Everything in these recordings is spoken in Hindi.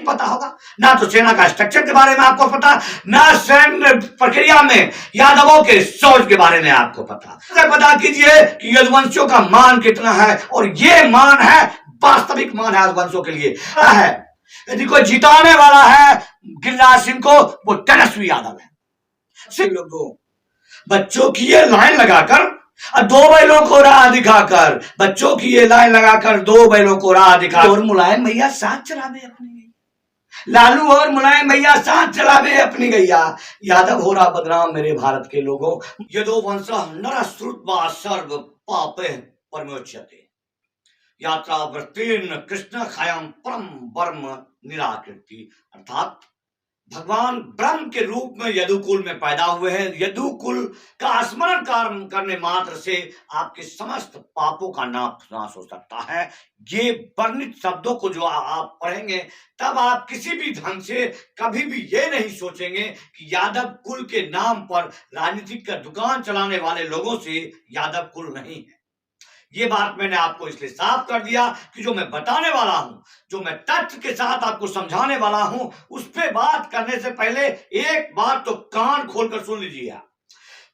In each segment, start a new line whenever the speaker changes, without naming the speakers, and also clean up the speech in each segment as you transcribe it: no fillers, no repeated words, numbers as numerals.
पता होगा, ना तो सेना का स्ट्रक्चर के बारे में आपको पता, ना सैन्य प्रक्रिया में यादवों के सोच के बारे में आपको पता कीजिए कि यदुवंशियों का मान कितना है, और ये मान है, वास्तविक मान है यदुवंशियों के लिए है। यदि कोई जिताने वाला है गिरिराज सिंह को, वो तेजस्वी यादव है। सिर्फ लोगों बच्चों की ये लाइन लगाकर, दो बैलों को राह दिखाकर, बच्चों की ये लाइन लगाकर दो बैलों को राह दिखा, और मुलायम भैया साथ चलावे अपनी गैया, लालू और मुलायम भैया साथ चलावे अपनी गैया, यादव हो रहा बदनाम मेरे भारत के लोगों। यदो वंश नरश्रुत्वा सर्व पापे परमोच्यते, यात्रा वृत्तीर्ण कृष्ण खायम परम वर्म निराकृति, अर्थात भगवान ब्रह्म के रूप में यदुकुल में पैदा हुए हैं। यदुकुल का स्मरण करने मात्र से आपके समस्त पापों का नाश हो सकता है। ये वर्णित शब्दों को जो आप पढ़ेंगे, तब आप किसी भी ढंग से कभी भी ये नहीं सोचेंगे कि यादव कुल के नाम पर राजनीतिक का दुकान चलाने वाले लोगों से यादव कुल नहीं है। ये बात मैंने आपको इसलिए साफ कर दिया कि जो मैं बताने वाला हूं, जो मैं तथ्य के साथ आपको समझाने वाला हूं, उस पे बात करने से पहले एक बात तो कान खोलकर सुन लीजिए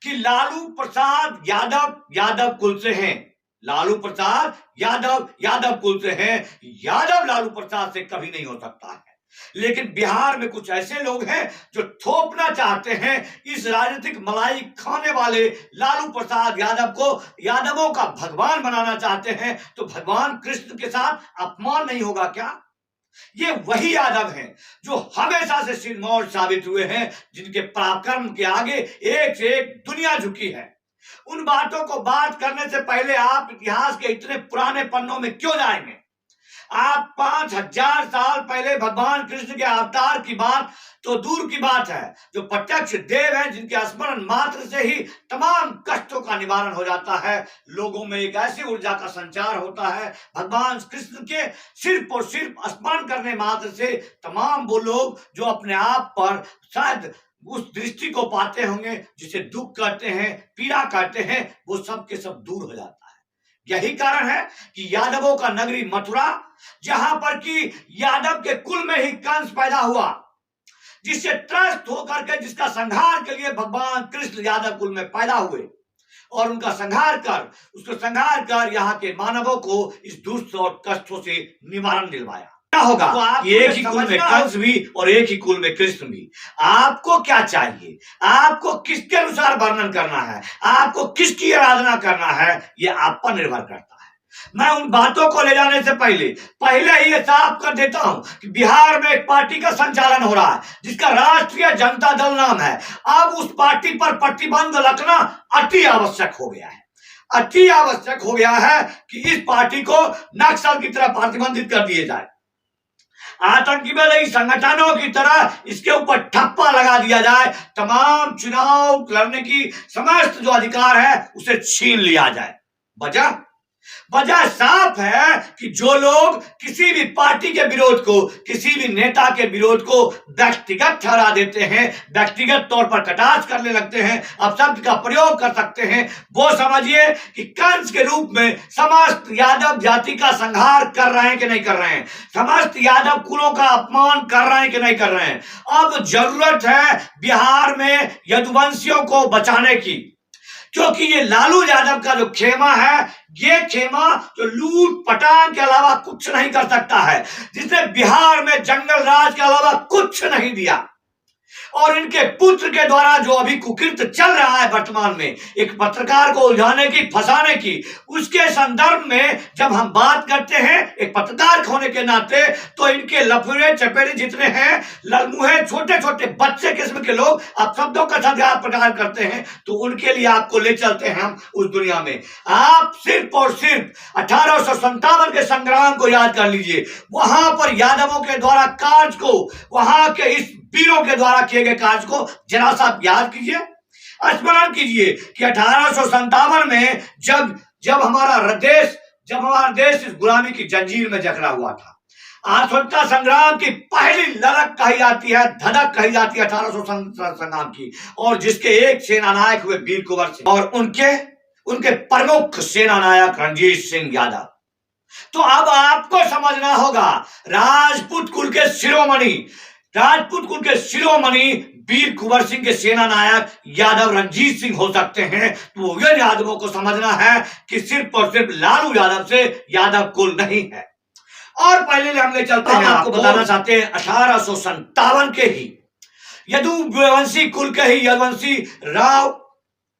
कि लालू प्रसाद यादव यादव कुल से हैं। लालू प्रसाद यादव यादव कुल से हैं। यादव लालू प्रसाद से कभी नहीं हो सकता है। लेकिन बिहार में कुछ ऐसे लोग हैं जो थोपना चाहते हैं इस राजनीतिक मलाई खाने वाले लालू प्रसाद यादव को, यादवों का भगवान बनाना चाहते हैं। तो भगवान कृष्ण के साथ अपमान नहीं होगा क्या? ये वही यादव हैं जो हमेशा से सिरमौर साबित हुए हैं, जिनके पराक्रम के आगे एक से एक दुनिया झुकी है। उन बातों को बात करने से पहले आप इतिहास के इतने पुराने पन्नों में क्यों जाएंगे? आप 5000 साल पहले भगवान कृष्ण के अवतार की बात तो दूर की बात है, जो प्रत्यक्ष देव हैं, जिनके स्मरण मात्र से ही तमाम कष्टों का निवारण हो जाता है, लोगों में एक ऐसी ऊर्जा का संचार होता है। भगवान कृष्ण के सिर्फ और सिर्फ स्मरण करने मात्र से तमाम वो लोग जो अपने आप पर शायद उस दृष्टि को पाते होंगे जिसे दुख कहते हैं, पीड़ा कहते हैं, वो सब के सब दूर हो जाता है। यही कारण है कि यादवों का नगरी मथुरा, जहां पर कि यादव के कुल में ही कंस पैदा हुआ, जिससे त्रस्त होकर के, जिसका संहार के लिए भगवान कृष्ण यादव कुल में पैदा हुए, और उनका संहार कर यहाँ के मानवों को इस दुष्ट और कष्टों से निवारण दिलवाया। क्या होगा? तो एक ही कुल में कंस भी और एक ही कुल में कृष्ण भी। आपको क्या चाहिए? आपको किसके अनुसार वर्णन करना है? आपको किसकी आराधना करना है? ये आप पर निर्भर करता है। मैं उन बातों को ले जाने से पहले ही ये साफ कर देता हूं कि बिहार में एक पार्टी का संचालन हो रहा है जिसका राष्ट्रीय जनता दल नाम है। अब उस पार्टी पर प्रतिबंध लगना अति आवश्यक हो गया है। अति आवश्यक हो गया है कि इस पार्टी को नक्सल की तरह प्रतिबंधित कर दिए जाए। आतंकी संगठनों की तरह इसके ऊपर ठप्पा लगा दिया जाए। तमाम चुनाव लड़ने की समस्त जो अधिकार है उसे छीन लिया जाए। वजह साफ है कि जो लोग किसी भी पार्टी के विरोध को, किसी भी नेता के विरोध को व्यक्तिगत ठहरा देते हैं, व्यक्तिगत तौर पर कटाक्ष करने लगते हैं, अपशब्द का प्रयोग कर सकते हैं, वो समझिए कि कंस के रूप में समस्त यादव जाति का संहार कर रहे हैं कि नहीं कर रहे हैं, समस्त यादव कुलों का अपमान कर रहे हैं कि नहीं कर रहे हैं। अब जरूरत है बिहार में यदुवंशियों को बचाने की, क्योंकि ये लालू यादव का जो खेमा है, ये खेमा जो लूट पटान के अलावा कुछ नहीं कर सकता है, जिसने बिहार में जंगल राज के अलावा कुछ नहीं दिया। और इनके पुत्र के द्वारा जो अभी कुकृत्य चल रहा है वर्तमान में, एक पत्रकार को उलझाने की, फंसाने की, उसके संदर्भ में जब हम बात करते हैं एक पत्रकार होने के नाते, तो इनके लफड़े चपेड़े जितने हैं, ललमुहे छोटे छोटे बच्चे किस्म के लोग अब शब्दों का सदगार प्रकार करते हैं, तो उनके लिए आपको ले चलते हैं हम उस दुनिया में। आप सिर्फ और सिर्फ 1857 के संग्राम को याद कर लीजिए। वहां पर यादवों के द्वारा कार्य को, वहां के इस वीरों के द्वारा किए गए कार्य को जरा सा आप याद कीजिए, स्मरण कीजिए कि 1857 में जब हमारा देश इस गुलामी की जंजीर में जकड़ा हुआ था, स्वतंत्रता संग्राम की पहली लड़क कही जाती है, धड़क कही जाती है 1857 संग्राम की, और जिसके एक सेनानायक हुए वीर कुंवर सिंह और उनके प्रमुख सेनानायक रणजीत सिंह यादव। तो अब आपको समझना होगा, राजपूत कुल के शिरोमणि, राजपूत कुल के शिरोमणि वीर कुंवर सिंह के सेना नायक यादव रणजीत सिंह हो सकते हैं। तो इन यादवों को समझना है कि सिर्फ और सिर्फ लालू यादव से यादव कुल नहीं है। और पहले हम ले चलते हैं, आपको बताना चाहते हैं 1857 के ही यदुवंशी कुल के ही यदुवंशी राव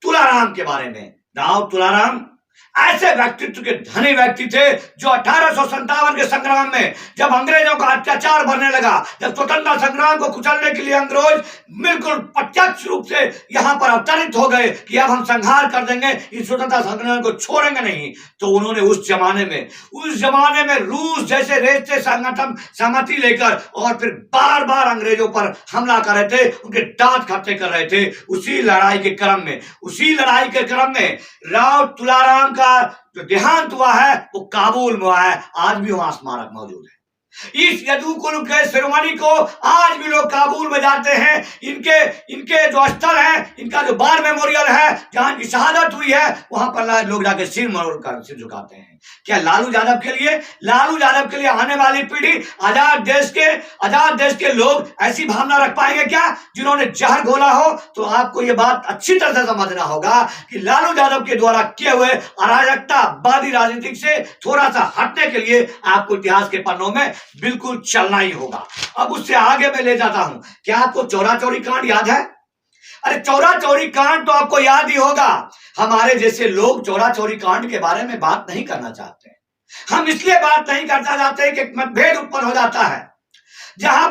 तुलाराम के बारे में। राव तुलाराम ऐसे व्यक्तित्व के धनी व्यक्ति थे जो 1857 के संग्राम में जब अंग्रेजों का अत्याचार बढ़ने लगा, जब स्वतंत्रता संग्राम को कुचलने के लिए अंग्रेज बिल्कुल प्रत्यक्ष रूप से यहां पर अवतरित हो गए कि अब हम संहार कर देंगे, इस स्वतंत्रता संग्राम को छोड़ेंगे नहीं, तो उन्होंने उस जमाने में रूस जैसे देश से संगठन सहमति लेकर और फिर बार बार अंग्रेजों पर हमला कर रहे थे, उनके दांत खट्टे कर रहे थे। उसी लड़ाई के क्रम में राव तुलाराम का जो देहांत हुआ है वो काबुल में हुआ है। आज भी वहां स्मारक मौजूद है। इस यदु कुल के शिरोमणि को आज भी लोग काबुल में जाते हैं। इनके जो स्थल है, इनका जो बार मेमोरियल है जहां इनकी शहादत हुई है, वहां पर लोग जाके सिर झुकाते हैं। क्या लालू यादव के लिए आने वाली पीढ़ी, आजाद देश के लोग ऐसी भावना रख पाएंगे क्या जिन्होंने जहर घोला हो? तो आपको यह बात अच्छी तरह से समझना होगा कि लालू यादव के द्वारा किए हुए अराजकतावादी राजनीति से थोड़ा सा हटने के लिए आपको इतिहास के पन्नों में बिल्कुल चलना ही होगा। अब उससे आगे मैं ले जाता हूं। क्या आपको चौरा चौरी कांड याद है? अरे चौरा चौरी कांड तो आपको याद ही होगा। हमारे जैसे लोग चौरा चौरी कांड के बारे में बात नहीं करना चाहते। हम इसलिए बात नहीं करना चाहते कि मतभेद उत्पन्न हो जाता है। जहां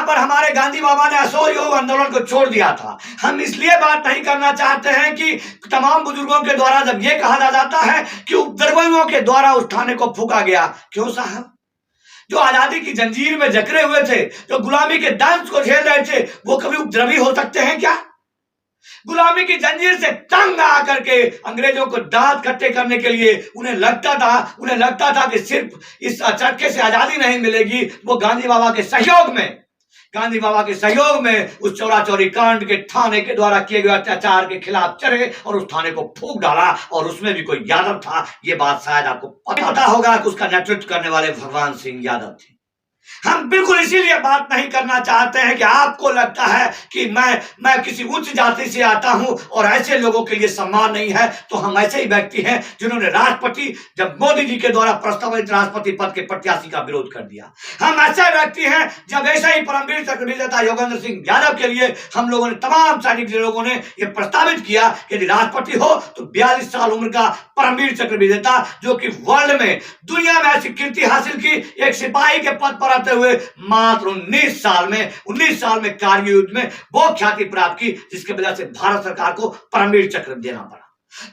पर हमारे गांधी बाबा ने असहयोग आंदोलन को छोड़ दिया था, हम इसलिए बात नहीं करना चाहते हैं कि तमाम बुजुर्गों के द्वारा जब यह कहा जाता है कि उपद्रवियों के द्वारा उस थाने को फूंका गया। क्यों साहब? जो आजादी की जंजीर में जकड़े हुए थे, जो गुलामी के दंश को झेल रहे थे, वो कभी उपद्रवी हो सकते हैं क्या? गुलामी की जंजीर से तंग आकर के अंग्रेजों को दांत खट्टे करने के लिए उन्हें लगता था कि सिर्फ इस चटके से आजादी नहीं मिलेगी। वो गांधी बाबा के सहयोग में उस चौरा चौरी कांड के थाने के द्वारा किए गए अत्याचार के खिलाफ चढ़े और उस थाने को फूंक डाला, और उसमें भी कोई यादव था। ये बात शायद आपको पता होगा कि उसका नेतृत्व करने वाले भगवान सिंह यादव थे। हम बिल्कुल इसीलिए बात नहीं करना चाहते हैं कि आपको लगता है कि मैं किसी उच्च जाति से आता हूं और ऐसे लोगों के लिए सम्मान नहीं है। तो हम ऐसे ही व्यक्ति हैं जिन्होंने जब मोदी जी के द्वारा प्रस्तावित राष्ट्रपति पद के प्रत्याशी का विरोध कर दिया। हम ऐसे व्यक्ति हैं जब ऐसा ही परमवीर चक्र विजेता योगेंद्र सिंह यादव के लिए हम लोगों ने, तमाम सैनिक लोगों ने यह प्रस्तावित किया कि यदि राष्ट्रपति हो तो 42 साल उम्र का परमवीर चक्र विजेता, जो कि वर्ल्ड में, दुनिया में ऐसी कीर्ति हासिल की, एक सिपाही के पद पर आते हुए मात्र 19 साल में कारगिल युद्ध में वो ख्याति प्राप्त की, जिसके वजह से भारत सरकार को परमवीर चक्र देना पड़ा,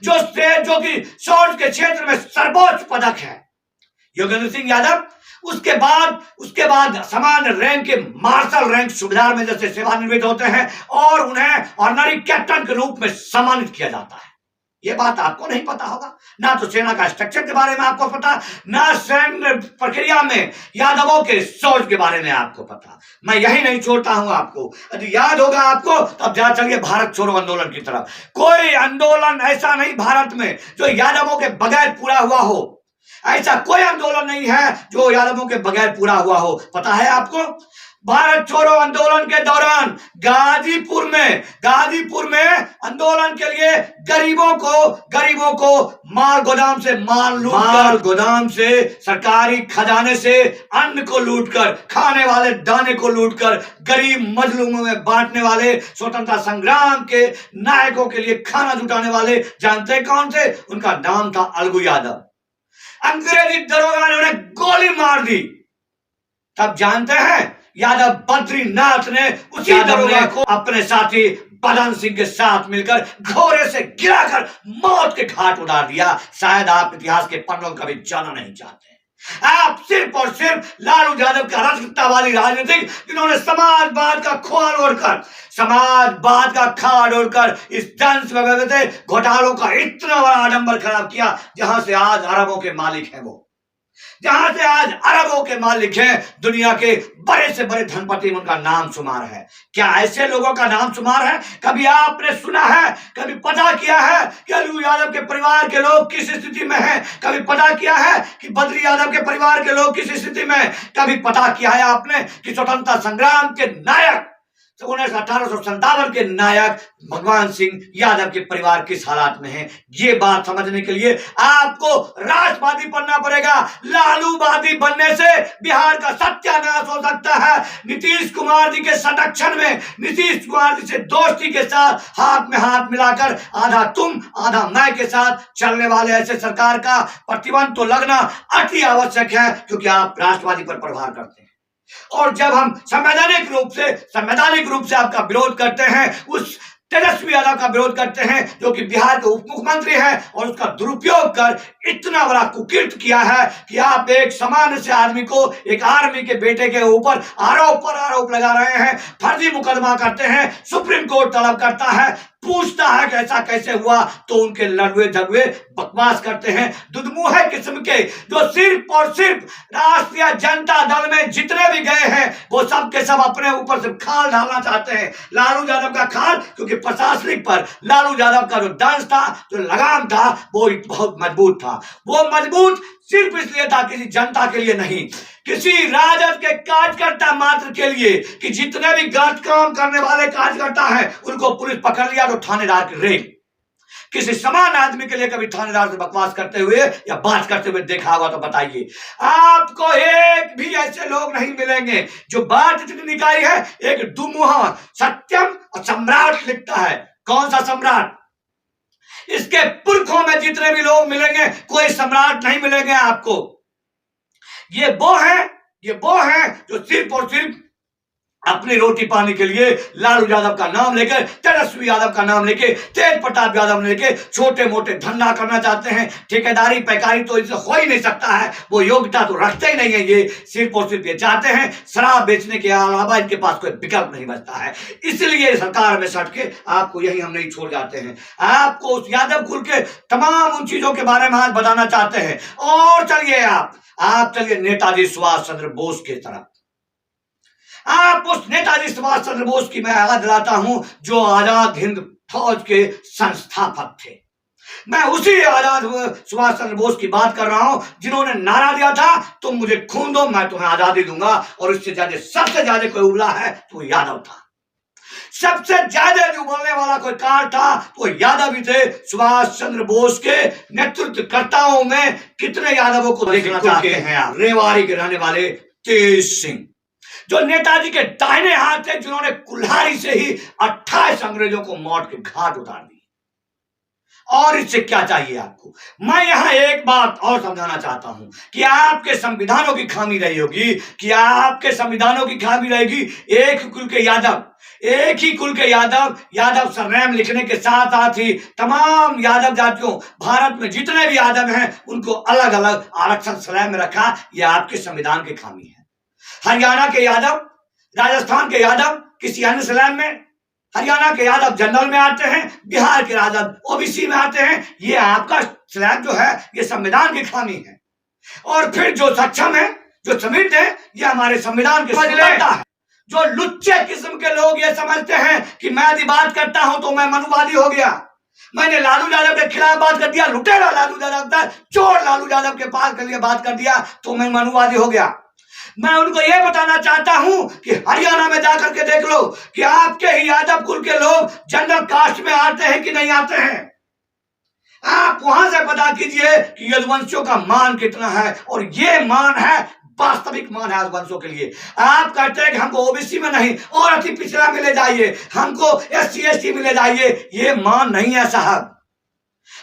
जो कि शौर्य के क्षेत्र में सर्वोच्च पदक है। योगेंद्र सिंह यादव उसके बाद सामान्य रैंक के मार्शल रैंक सुबेदार में जैसे सेवानिवृत्त होते हैं और उन्हें ऑनरी कैप्टन के रूप में सम्मानित किया जाता है। ये बात आपको नहीं पता होगा। ना तो सेना का स्ट्रक्चर के बारे में आपको पता, ना सैन्य प्रक्रिया में यादवों के सोच के बारे में आपको पता। मैं यही नहीं छोड़ता हूं आपको। यदि याद होगा आपको तो अब जा चलिए भारत छोड़ो आंदोलन की तरफ। कोई आंदोलन ऐसा नहीं भारत में जो यादवों के बगैर पूरा हुआ हो। ऐसा कोई आंदोलन नहीं है जो यादवों के बगैर पूरा हुआ हो। पता है आपको? भारत छोड़ो आंदोलन के दौरान गाजीपुर में आंदोलन के लिए गरीबों को माल गोदाम से सरकारी खजाने से अन्न को लूटकर, खाने वाले दाने को लूटकर गरीब मजलूमों में बांटने वाले, स्वतंत्रता संग्राम के नायकों के लिए खाना जुटाने वाले, जानते कौन थे? उनका नाम था अलगू यादव। अंग्रेजी दरोगा ने उन्हें गोली मार दी। तब जानते हैं यादव बद्रीनाथ ने उसी दरोगा को अपने साथी बदन सिंह के साथ मिलकर घोड़े से गिराकर मौत के घाट उतार दिया। शायद आप इतिहास के पन्नों का भी जाना नहीं चाहते। आप सिर्फ और सिर्फ लालू यादव का राजनीति राजनीति, जिन्होंने समाजवाद का खाड़ ओढ़कर इस दंश घोटालों का इतना बड़ा आडंबर खराब किया, जहां से आज अरबों के मालिक हैं वो। जहां से आज अरबों के मालिक हैं, दुनिया के बड़े से बड़े धनपति, उनका नाम शुमार है। क्या ऐसे लोगों का नाम शुमार है? कभी आपने सुना है, कभी पता किया है कि अलू यादव के परिवार के लोग किस स्थिति में हैं? कभी पता किया है कि बद्री यादव के परिवार के लोग किस स्थिति में? कभी पता किया है आपने कि स्वतंत्रता संग्राम के नायक, 1857 के नायक भगवान सिंह यादव के परिवार किस हालात में है? ये बात समझने के लिए आपको राष्ट्रवादी बनना पड़ेगा। लालूवादी बनने से बिहार का सत्यानाश हो सकता है। नीतीश कुमार जी के संरक्षण में, नीतीश कुमार जी से दोस्ती के साथ हाथ में हाथ मिलाकर आधा तुम आधा मैं के साथ चलने वाले ऐसे सरकार का प्रतिबंध तो लगना अति आवश्यक है, क्योंकि आप राष्ट्रवादी पर प्रहार करते हैं। और जब हम संवैधानिक रूप से आपका विरोध करते हैं, उस तेजस्वी यादव का विरोध करते हैं जो कि बिहार के उप मुख्यमंत्री हैं, और उसका दुरुपयोग कर इतना बड़ा कुकीर्त किया है कि आप एक सामान्य से आदमी को, एक आर्मी के बेटे के ऊपर आरोप लगा रहे हैं, फर्जी मुकदमा करते हैं, सुप्रीम कोर्ट तलब करता है, पूछता है कि ऐसा कैसे हुआ, तो उनके लड़वे झगड़े बकवास करते हैं। दुधमुहे किस्म के जो सिर्फ और सिर्फ राष्ट्रीय जनता दल में जितने भी गए हैं, वो सब के सब अपने ऊपर से खाल ढालना चाहते हैं। लालू यादव का खाल, क्योंकि प्रशासनिक पर लालू यादव का जो दंश था, जो लगाम था, वो बहुत मजबूत था। वो मजबूत सिर्फ इसलिए था, किसी जनता के लिए नहीं, किसी राजद के कार्यकर्ता मात्र के लिए, कि जितने भी गलत काम करने वाले कार्यकर्ता हैं उनको पुलिस पकड़ लिया तो थानेदार की रेल। किसी समान आदमी के लिए कभी थानेदार से बकवास करते हुए या बात करते हुए देखा होगा तो बताइए। आपको एक भी ऐसे लोग नहीं मिलेंगे जो बात इतनी निकाली है। एक दुमुहा सत्यम और सम्राट लिखता है। कौन सा सम्राट? इसके पुरखों में जितने भी लोग मिलेंगे, कोई सम्राट नहीं मिलेंगे आपको। ये वो है जो सिर्फ और सिर्फ अपनी रोटी पाने के लिए लालू यादव का नाम लेकर, तेजस्वी यादव का नाम लेके, तेज प्रताप यादव लेके छोटे मोटे धंधा करना चाहते हैं। ठेकेदारी पैकारी तो इनसे हो ही नहीं सकता है, वो योग्यता तो रखते ही नहीं है। ये सिर्फ और सिर्फ ये चाहते हैं शराब बेचने के अलावा इनके पास कोई विकल्प नहीं बचता है। इसलिए सरकार में सट के आपको यही हम नहीं छोड़ जाते हैं। आपको उस यादव कुल के तमाम उन चीजों के बारे में आज बताना चाहते हैं। और चलिए आप चलिए नेताजी सुभाष चंद्र बोस की तरफ। आप उस नेताजी सुभाष चंद्र बोस की मैं याद दिलाता हूं जो आजाद हिंद फौज के संस्थापक थे। मैं उसी आजाद सुभाष चंद्र बोस की बात कर रहा हूं जिन्होंने नारा दिया था, तुम मुझे खून दो मैं तुम्हें आजादी दूंगा। और इससे ज्यादा सबसे ज्यादा कोई उबला है तो यादव था। सबसे ज्यादा जो बोलने वाला कोई कार था तो यादव ही थे। सुभाष चंद्र बोस के नेतृत्वकर्ताओं में कितने यादवों को देखना चाहते हैं आप? रेवाड़ी के रहने वाले तेज सिंह, जो नेताजी के दाहिने हाथ थे, जिन्होंने कुल्हाड़ी से ही 28 अंग्रेजों को मौत के घाट उतार दी। और इससे क्या चाहिए आपको? मैं यहां एक बात और समझाना चाहता हूं कि आपके संविधानों की खामी रही होगी, कि आपके संविधानों की खामी रहेगी। एक कुल के यादव, एक ही कुल के यादव सरनेम लिखने के साथ साथ ही तमाम यादव जातियों, भारत में जितने भी यादव हैं, उनको अलग अलग आरक्षण सरनेम में रखा। यह आपके संविधान की खामी है। हरियाणा के यादव, राजस्थान के यादव किसी अन्य स्लैब में, हरियाणा के यादव जनरल में आते हैं, बिहार के यादव ओबीसी में आते हैं। ये आपका स्लैब जो है, ये संविधान की खामी है। और फिर जो सक्षम है, जो समृद्ध है, ये हमारे संविधान की सुंदरता है। जो लुच्चे किस्म के लोग ये समझते हैं कि मैं यदि बात करता हूं तो मैं मनुवादी हो गया, मैंने लालू यादव के खिलाफ बात कर दिया, लुटेरा लालू यादव था, चोर लालू यादव के पास के लिए बात कर दिया तो मैं मनुवादी हो गया। मैं उनको यह बताना चाहता हूं कि हरियाणा में जाकर के देख लो कि आपके ही यादव कुल के लोग जनरल कास्ट में आते हैं कि नहीं आते हैं। आप वहां से पता कीजिए कि यदुवंशियों का मान कितना है। और ये मान है, वास्तविक मान है यदुवंशियों के लिए। आप कहते हैं कि हमको ओबीसी में नहीं और अति पिछड़ा में ले जाइए, हमको SC ST में ले जाइए। ये मान नहीं है साहब।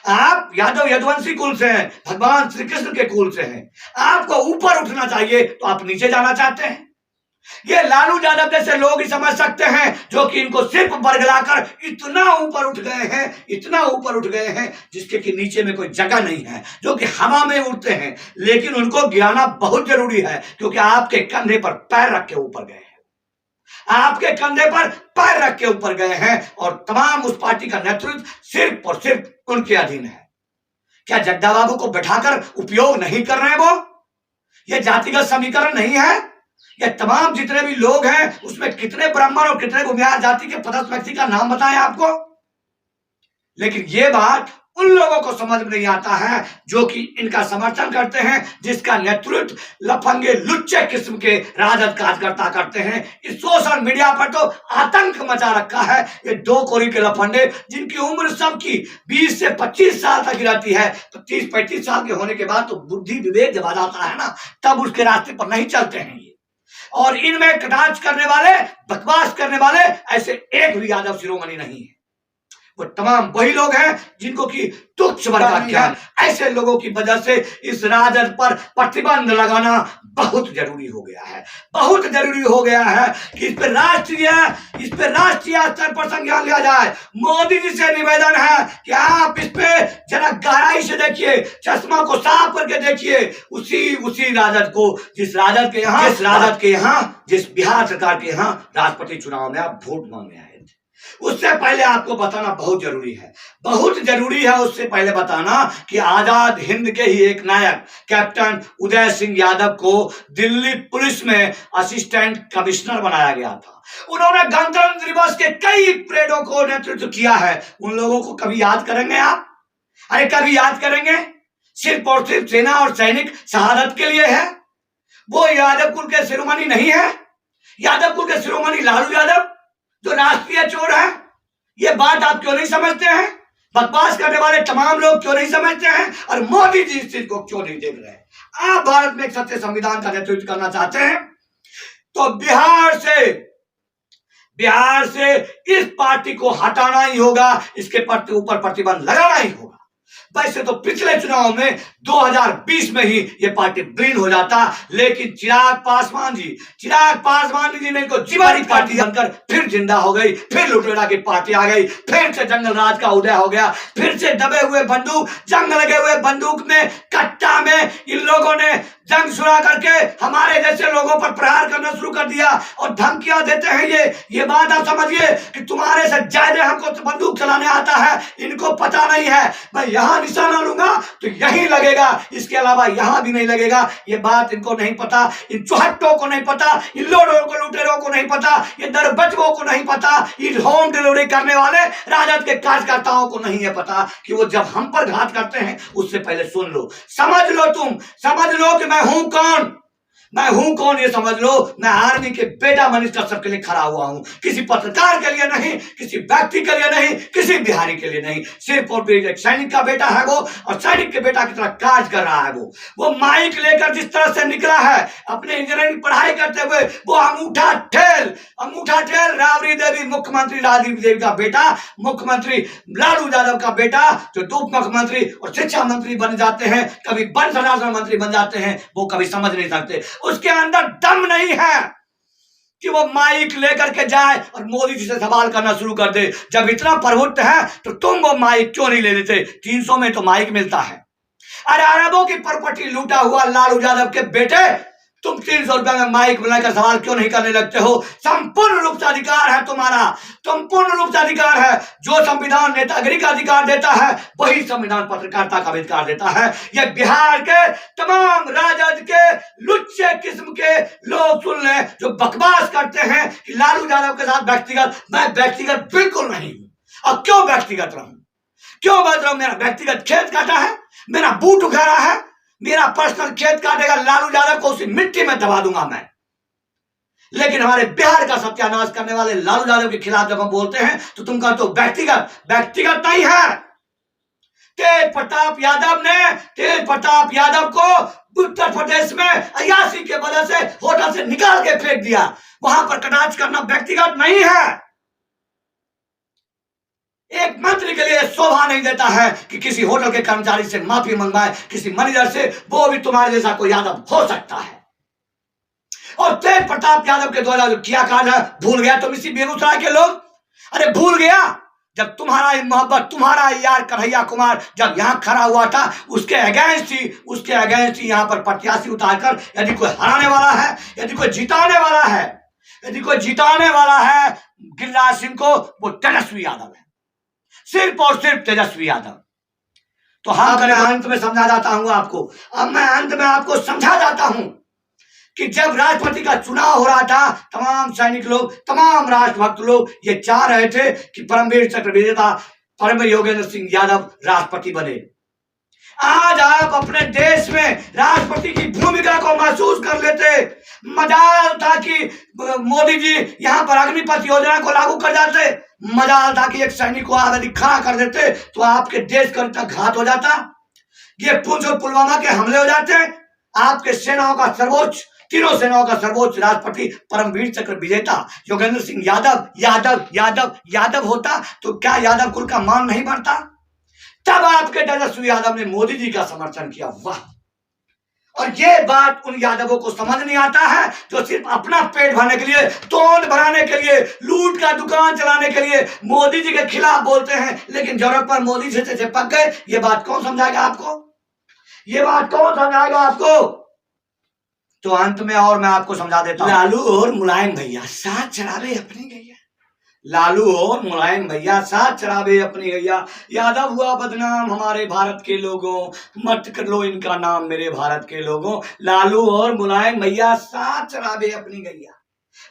आप यादव यदुवंशी कुल से हैं, भगवान श्री कृष्ण के कुल से हैं। आपको ऊपर उठना चाहिए तो आप नीचे जाना चाहते हैं। ये लालू यादव जैसे लोग ही समझ सकते हैं, जो कि इनको सिर्फ बरगलाकर इतना ऊपर उठ गए हैं जिसके कि नीचे में कोई जगह नहीं है, जो कि हवा में उड़ते हैं। लेकिन उनको गिराना बहुत जरूरी है, क्योंकि आपके कंधे पर पैर रख के ऊपर गए हैं, आपके कंधे पर पैर रख के ऊपर गए हैं। और तमाम उस पार्टी का नेतृत्व सिर्फ और सिर्फ उनके अधीन है। क्या जग्गा बाबू को बैठाकर उपयोग नहीं कर रहे हैं? वो ये जातिगत समीकरण नहीं है। ये तमाम जितने भी लोग हैं उसमें कितने ब्राह्मण और कितने भूमिहार जाति के पदस्थ व्यक्ति का नाम बताएं आपको। लेकिन ये बात उन लोगों को समझ में नहीं आता है जो कि इनका समर्थन करते हैं, जिसका नेतृत्व लफंगे लुच्चे किस्म के राजद कार्यकर्ता करते हैं। इस सोशल मीडिया पर तो आतंक मचा रखा है ये दो कोरी के लफंडे, जिनकी उम्र सबकी 20 से 25 साल तक रहती है। तो 30-35 साल के होने के बाद तो बुद्धि विवेक जब आ जाता है ना, तब उसके रास्ते पर नहीं चलते हैं ये। और इनमें कटाक्ष करने वाले, बकवास करने वाले ऐसे एक भी यादव शिरोमणि नहीं है। वो तमाम वही लोग हैं जिनको कि तुच्छ वर्ग किया। ऐसे लोगों की वजह से इस राजद पर प्रतिबंध लगाना बहुत जरूरी हो गया है, बहुत जरूरी हो गया है कि इस पर राष्ट्रीय स्तर पर संज्ञान लिया जाए। मोदी जी से निवेदन है कि आप इस पे जरा गहराई से देखिए, चश्मा को साफ करके देखिए। उसी राजद को, जिस राजद के यहाँ, जिस बिहार सरकार के यहाँ राष्ट्रपति चुनाव में आप वोट मांगने आए थे, उससे पहले आपको बताना बहुत जरूरी है, बहुत जरूरी है उससे पहले बताना कि आजाद हिंद के ही एक नायक कैप्टन उदय सिंह यादव को दिल्ली पुलिस में असिस्टेंट कमिश्नर बनाया गया था। उन्होंने गणतंत्र दिवस के कई परेडों को नेतृत्व किया है। उन लोगों को कभी याद करेंगे आप? अरे कभी याद करेंगे? सिर्फ और सिर्फ सेना और सैनिक शहादत के लिए है। वो यादव कुल के शिरोमणि नहीं है। यादव कुल के शिरोमणि लालू यादव जो राष्ट्रीय चोर है। ये बात आप क्यों नहीं समझते हैं? बकवास करने वाले तमाम लोग क्यों नहीं समझते हैं? और मोदी जी इस चीज को क्यों नहीं देख रहे हैं? आप भारत में एक सत्य संविधान का नेतृत्व करना चाहते हैं तो बिहार से इस पार्टी को हटाना ही होगा, इसके ऊपर प्रतिबंध लगाना ही होगा। वैसे तो पिछले चुनाव में 2020 में ही ये पार्टी विलीन हो जाता, लेकिन चिराग पासवान जी ने इनको जीवारी पार्टी बनकर फिर जिंदा हो गई, फिर लुटेरा की पार्टी आ गई, फिर से जंगल राज का उदय हो गया, फिर से दबे हुए बंदूक, जंग लगे हुए बंदूक में, कट्टा में इन लोगों ने जंग सुरा करके हमारे जैसे लोगों पर प्रहार करना शुरू कर दिया और धमकियां देते हैं। ये बात आप समझिए कि तुम्हारे से ज्यादा हमको तो बंदूक चलाने आता है, इनको पता नहीं है मैं यहां निशाना लूंगा तो यही लगेगा, इसके अलावा यहां भी नहीं लगेगा। ये बात इनको नहीं पता, इन चौहट्टों को नहीं पता, इन लोडों को लुटेरों को नहीं पता, ये दरबचबों को नहीं पता, इन होम डिलीवरी करने वाले राजद के कार्यकर्ताओं को नहीं है पता कि वो जब हम पर घात करते हैं उससे पहले सुन लो, समझ लो कि मैं हूं कौन, ये समझ लो। मैं आर्मी के बेटा मिनिस्टर सबके लिए खड़ा हुआ हूं, किसी पत्रकार के लिए नहीं, किसी व्यक्ति के लिए नहीं, किसी बिहारी के लिए नहीं, सिर्फ और सिर्फ एक सैनिक का बेटा है वो, और सैनिक के बेटा की तरह कार्य कर रहा है वो माइक लेकर जिस तरह से निकला है अपने इंजीनियरिंग पढ़ाई करते हुए, वो अंगूठा ठेल राबड़ी देवी, मुख्यमंत्री राबड़ी देवी का बेटा, मुख्यमंत्री लालू यादव का बेटा, जो उप मुख्यमंत्री और शिक्षा मंत्री बन जाते हैं, कभी वन संरक्षण मंत्री बन जाते हैं, वो कभी समझ नहीं सकते। उसके अंदर दम नहीं है कि वो माइक लेकर के जाए और मोदी जी से सवाल करना शुरू कर दे। जब इतना प्रभुत्व है तो तुम वो माइक क्यों नहीं ले लेते? 300 में तो माइक मिलता है। अरे अरबों की प्रॉपर्टी लूटा हुआ लालू यादव के बेटे, तुम 300 रुपए में माइक बुलाकर सवाल क्यों नहीं करने लगते हो? संपूर्ण रूप से अधिकार है तुम्हारा, संपूर्ण रूप से अधिकार है। जो संविधान नेतागिरी का अधिकार देता है वही संविधान पत्रकारिता का अधिकार देता है। ये बिहार के तमाम राजद के लुच्चे किस्म के लोग सुन ले जो बकवास करते हैं कि लालू यादव के साथ व्यक्तिगत, मैं व्यक्तिगत बिल्कुल नहीं हूं। अब क्यों व्यक्तिगत रहूं? मेरा व्यक्तिगत खेत काटा है, मेरा बूट उखाड़ा है, मेरा पर्सनल खेत काटेगा लालू यादव को उसी मिट्टी में दबा दूंगा मैं। लेकिन हमारे बिहार का सत्यानाश करने वाले लालू यादव के खिलाफ जब हम बोलते हैं तो तुम कहते हो व्यक्तिगत नहीं है। तेज प्रताप यादव को उत्तर प्रदेश में अयासी के वजह से होटल से निकाल के फेंक दिया। वहां पर कटाक्ष करना व्यक्तिगत नहीं है। एक मंत्री के लिए शोभा नहीं देता है कि किसी होटल के कर्मचारी से माफी मंगवाए, किसी मैनेजर से, वो भी तुम्हारे जैसा कोई यादव हो सकता है। और तेज प्रताप यादव के द्वारा जो किया कांड है, भूल गया तुम इसी बेगूसराय के लोग? अरे भूल गया जब तुम्हारा मोहब्बत, तुम्हारा यार कन्हैया कुमार जब यहां खड़ा हुआ था, उसके अगेंस्ट ही यहां पर प्रत्याशी उतारकर यदि कोई हराने वाला है, यदि कोई जिताने वाला है गिरिराज सिंह को, वो तेजस्वी यादव है, सिर्फ और सिर्फ तेजस्वी यादव। तो हम मैं अंत में समझा जाता हूं आपको, अब मैं अंत में आपको समझा जाता हूं कि जब राष्ट्रपति का चुनाव हो रहा था, तमाम सैनिक लोग, तमाम राष्ट्रभक्त लोग ये चाह रहे थे कि परमवीर चक्र विजेता परमवीर योगेंद्र सिंह यादव राष्ट्रपति बने। आज आप अपने देश में राष्ट्रपति की भूमिका को महसूस कर लेते। मजाल था कि मोदी जी यहाँ पर अग्निपथ योजना को लागू कर जाते, मजाल था कि एक सैनिक को आगे खड़ा कर देते तो आपके देश का इतना घात हो जाता। ये पुंछ और पुलवामा के हमले हो जाते, आपके सेनाओं का सर्वोच्च, तीनों सेनाओं का सर्वोच्च राष्ट्रपति परमवीर चक्र विजेता योगेंद्र सिंह यादव यादव यादव यादव होता तो क्या यादव कुल का मान नहीं बढ़ता? तब आपके तेजस्वी यादव ने मोदी जी का समर्थन किया। वाह! और ये बात उन यादवों को समझ नहीं आता है जो सिर्फ अपना पेट भरने के लिए, तोंद भराने के लिए, लूट का दुकान चलाने के लिए मोदी जी के खिलाफ बोलते हैं, लेकिन जरूरत पर मोदी जी से चिपक गए। ये बात कौन समझाएगा आपको? ये बात कौन समझाएगा आपको? तो अंत में और मैं आपको समझा देता हूं, लालू और मुलायम भैया साथ चढ़ावे अपनी गैया, लालू और मुलायम भैया साथ चढ़ावे अपनी गैया। यादव हुआ बदनाम हमारे भारत के लोगों, मत कर लो इनका नाम मेरे भारत के लोगों। लालू और मुलायम भैया साथ चढ़ावे अपनी गैया,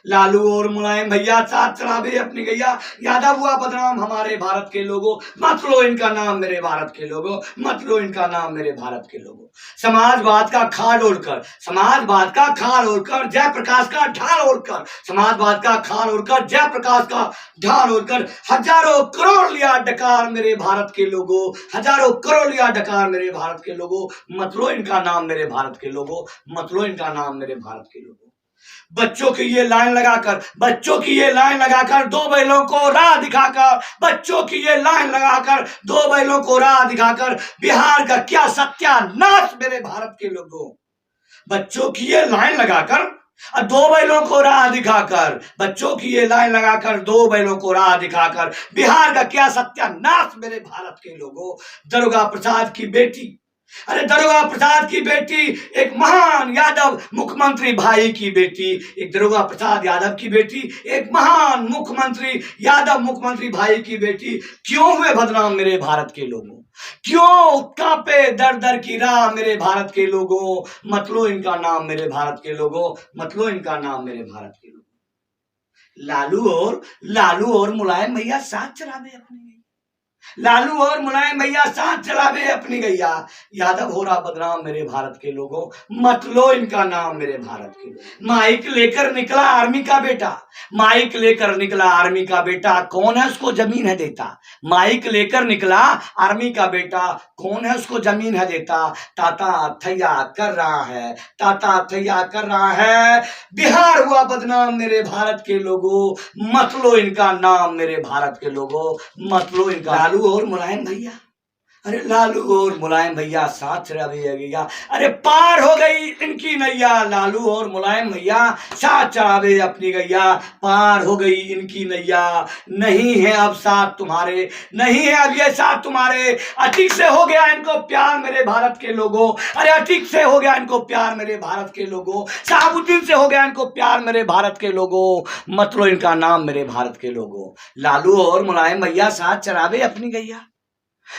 लालू और मुलायम भैया साथ चढ़ावे अपनी गैया। यादव हुआ बदनाम हमारे भारत के लोगों, मत लो इनका नाम मेरे भारत के लोगों, मत लो इनका नाम मेरे भारत के लोगों। समाजवाद का खाल ओढ़कर, समाजवाद का खाल ओढ़कर, जयप्रकाश का ढाल ओढ़कर, समाजवाद का खाल ओढ़कर, जयप्रकाश का ढाल ओढ़कर हजारों करोड़ लिया डकार मेरे भारत के लोगों, हजारों करोड़ लिया डकार मेरे भारत के लोगों। मत लो इनका नाम मेरे भारत के लोगों, मत लो इनका नाम मेरे भारत के लोगों। बच्चों की ये लाइन लगाकर, बच्चों की ये लाइन लगाकर, दो बैलों को राह दिखाकर, बच्चों की ये लाइन लगाकर, दो बैलों को राह दिखाकर, बिहार का क्या सत्यानाश मेरे भारत के लोगों। बच्चों की ये लाइन लगाकर, दो बैलों को राह दिखाकर, बच्चों की ये लाइन लगाकर, दो बैलों को राह दिखाकर, बिहार का क्या सत्यानाश मेरे भारत के लोगों। दरोगा प्रसाद की बेटी, अरे दरोगा प्रसाद की बेटी, एक महान यादव मुख्यमंत्री भाई की बेटी, एक दरोगा प्रसाद यादव की बेटी, एक महान मुख्यमंत्री यादव मुख्यमंत्री भाई की बेटी क्यों हुए बदनाम मेरे भारत के लोगों? क्यों कांपे दर दर की राह मेरे भारत के लोगों? मत लो इनका नाम मेरे भारत के लोगों, मत लो इनका नाम मेरे भारत के लोगों। लालू और मुलायम भैया साथ चलावे अपनी, लालू और मुलायम भैया साथ चलावे अपनी गैया। यादव हो रहा बदनाम मेरे भारत के लोगों, मत लो इनका नाम मेरे भारत के लोगों। माइक लेकर निकला आर्मी का बेटा, माइक लेकर निकला आर्मी का बेटा, कौन है उसको जमीन है देता? माइक लेकर निकला आर्मी का बेटा, कौन है उसको जमीन है देता? ताता थैया कर रहा है, ताता थैया कर रहा है। बिहार हुआ बदनाम मेरे भारत के लोगों, मत लो इनका नाम मेरे भारत के लोगों, मत लो इनका। लालू और मुलायम भैया, अरे लालू और मुलायम भैया साथ चढ़ावे गैया, अरे पार हो गई इनकी नैया। लालू और मुलायम भैया साथ चढ़ावे अपनी गैया, पार हो गई इनकी नैया। नहीं है अब साथ तुम्हारे, नहीं है अब ये साथ तुम्हारे। अतीक से हो गया इनको प्यार मेरे भारत के लोगों, अरे अतीक से हो गया इनको प्यार मेरे भारत के लोगों। शहाबुद्दीन से हो गया इनको प्यार मेरे भारत के लोगों, मत लो इनका नाम मेरे भारत के लोगों। लालू और मुलायम भैया साथ चढ़ावे अपनी गैया,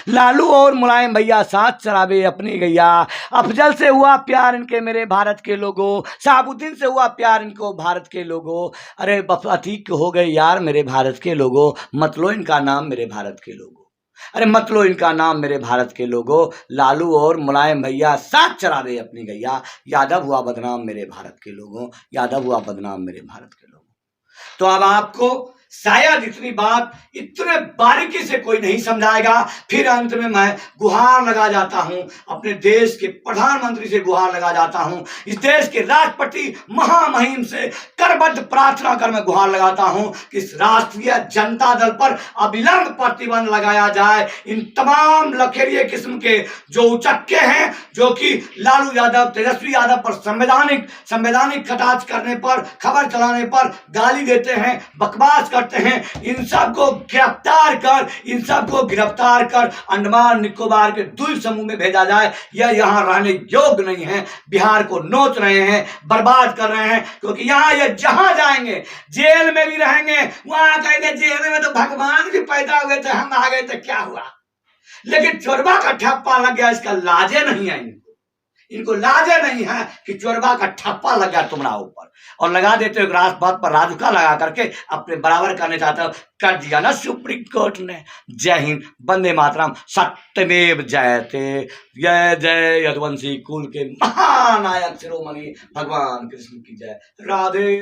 लालू और मुलायम भैया साथ चढ़ावे अपनी गैया। अफजल से हुआ प्यार इनके मेरे भारत के लोगों, शहाबुद्दीन से हुआ प्यार इनको भारत के लोगों। अरे अतीक हो गए यार मेरे भारत के लोगों, मत लो इनका नाम मेरे भारत के लोगों, अरे मत लो इनका नाम मेरे भारत के लोगों। लालू और मुलायम भैया साथ चढ़ावे अपनी गैया। यादव हुआ बदनाम मेरे भारत के लोगों, यादव हुआ बदनाम मेरे भारत के लोगों। तो अब आपको शायद इतनी बात इतने बारीकी से कोई नहीं समझाएगा। फिर अंत में मैं गुहार लगा जाता हूं, अपने देश के प्रधानमंत्री से गुहार लगा जाता हूं, इस देश के राष्ट्रपति महामहिम से करबद्ध प्रार्थना कर मैं गुहार लगाता हूं कि इस राष्ट्रीय जनता दल पर अविलंब प्रतिबंध लगाया जाए। इन तमाम लखेरिए किस्म के जो उचक्के हैं, जो कि लालू यादव, तेजस्वी यादव पर संवैधानिक कटाक्ष करने पर, खबर चलाने पर गाली देते हैं, बकवास करते हैं, इन सब को गिरफ्तार कर, इन सब को गिरफ्तार कर अंडमान निकोबार के द्वीप समूह में भेजा जाए। यह यहाँ रहने योग्य नहीं है। बिहार को नोच रहे हैं, बर्बाद कर रहे हैं, क्योंकि यहाँ ये जहां जाएंगे जेल में भी रहेंगे, वहां कहेंगे जेल में तो भगवान भी पैदा हुए थे, हम आ गए तो क्या हुआ। लेकिन चोरबा का ठप्पा लग गया, इसका लाजे नहीं है इनको लाजे नहीं है कि चोरबा का ठप्पा लग गया तुम्हारा ऊपर, और लगा देते हो राज बात पर राजुका लगा करके अपने बराबर करने चाहते हो, कर दिया ना सुप्रीम कोर्ट ने। जय हिंद, वंदे मातरम, सत्यमेव जयते। जय जय यदुवंशी कुल के महानायक शिरोमणि भगवान कृष्ण की जय। राधे।